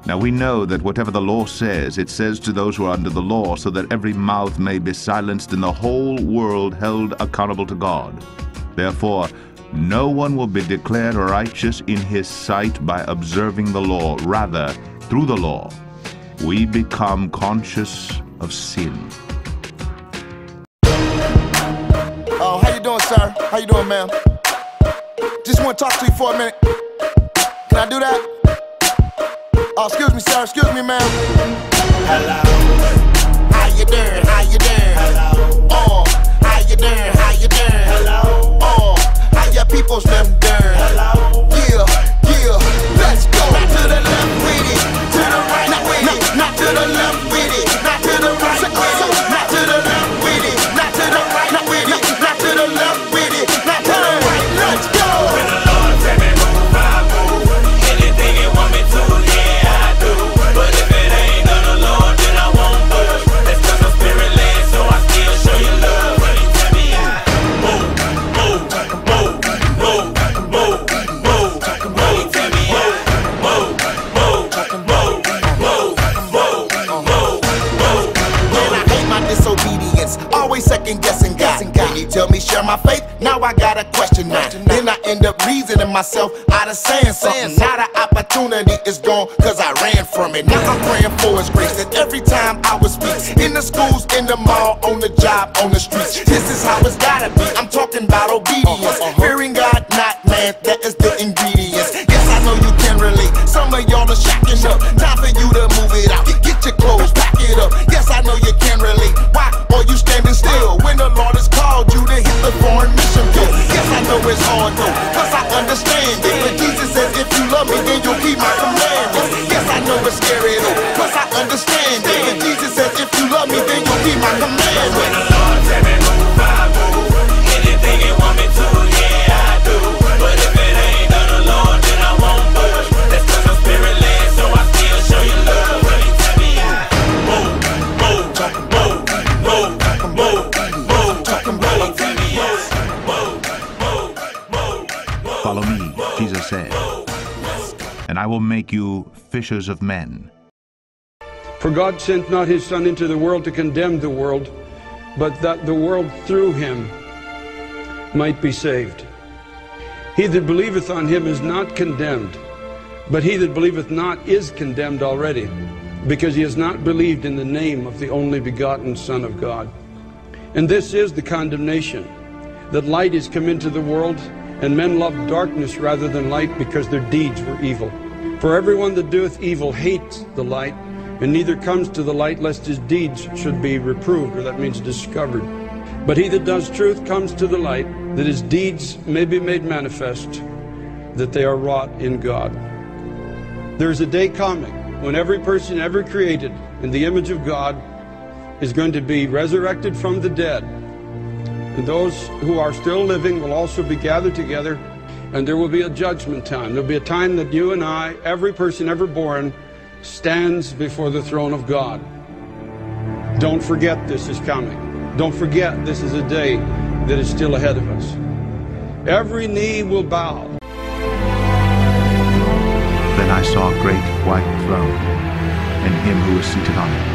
Now we know that whatever the law says, it says to those who are under the law, so that every mouth may be silenced and the whole world held accountable to God. Therefore, no one will be declared righteous in his sight by observing the law. Rather, through the law, we become conscious of sin. Oh, how you doing, sir? How you doing, ma'am? Just want to talk to you for a minute. Can I do that? Oh, excuse me, sir. Excuse me, ma'am. Hello. How you doing? How you doing? Hello. Oh, how you doing? How you doing? Hello. Oh, how your people's them doing? Hello. Yeah, yeah. Let's go. Not to the left with it. To the right with it. Not to the left with it. Not to the right with it. Not to the left with it. Not to the right with it. Not to the left with it. Not to the right. Let's go. When the Lord tell me move, I move. Anything you want me to, yeah, I do. But if it ain't of the Lord, then I won't budge. That's 'cause I'm spirit-led, so I still show you love. When he tell me I move, move, move, move, move, move. When he tell me I move, move, move, move, move, move, move. Man, I hate my disobedience, always second guessing God. When he tell me share my faith, now I gotta question that. Then I end up reasoning myself out of saying something. Now the opportunity is gone, 'cause I ran from it. Now I'm praying for his grace, that every time I would speak, in the schools, in the mall, on the job, on the streets, this is how it's gotta be. I'm talking about obedience, fearing God, not man, that is the ingredients. Yes, I know you can relate, some of y'all are shacking up. Time for you to move it out, get your clothes, pack it up. Yes, I know you can relate. Why are you standing still when the Lord has called you to hit the foreign mission field? Yes, I know it's hard though, 'cause I understand it. But Jesus says if you love me, then you'll keep my commandments. Yes, I know it's scary though, 'cause I understand it. But Jesus says if you love me, then you'll keep my commandments. When the Lord tell me move, I move. Anything you want me to, yeah, I do. But if it ain't of the Lord, then I won't budge. That's 'cause I'm spirit-led, so I still show you love. When he tell me I move, move, move, move, move, move. When he tell me I move, move, move, move. Follow me, Jesus said, and I will make you fishers of men. For God sent not his Son into the world to condemn the world, but that the world through him might be saved. He that believeth on him is not condemned, but he that believeth not is condemned already, because he has not believed in the name of the only begotten Son of God. And this is the condemnation, that light is come into the world, and men loved darkness rather than light, because their deeds were evil. For everyone that doeth evil hates the light, and neither comes to the light, lest his deeds should be reproved, or that means discovered. But he that does truth comes to the light, that his deeds may be made manifest, that they are wrought in God. There is a day coming when every person ever created in the image of God is going to be resurrected from the dead. And those who are still living will also be gathered together, and there will be a judgment time. There will be a time that you and I, every person ever born, stands before the throne of God. Don't forget this is coming. Don't forget this is a day that is still ahead of us. Every knee will bow. Then I saw a great white throne, and him who was seated on it.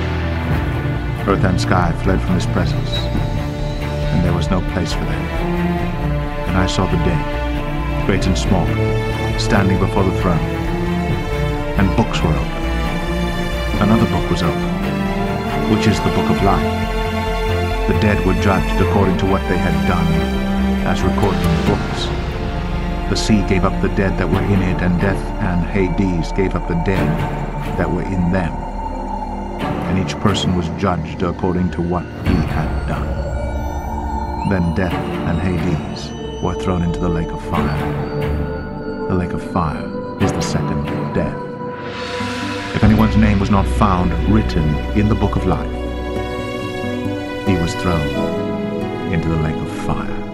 Earth and sky fled from his presence, and there was no place for them. And I saw the dead, great and small, standing before the throne, and books were opened. Another book was opened, which is the book of life. The dead were judged according to what they had done, as recorded in the books. The sea gave up the dead that were in it, and death and Hades gave up the dead that were in them. And each person was judged according to what he had done. Then death and Hades were thrown into the lake of fire. The lake of fire is the second death. If anyone's name was not found written in the book of life, he was thrown into the lake of fire.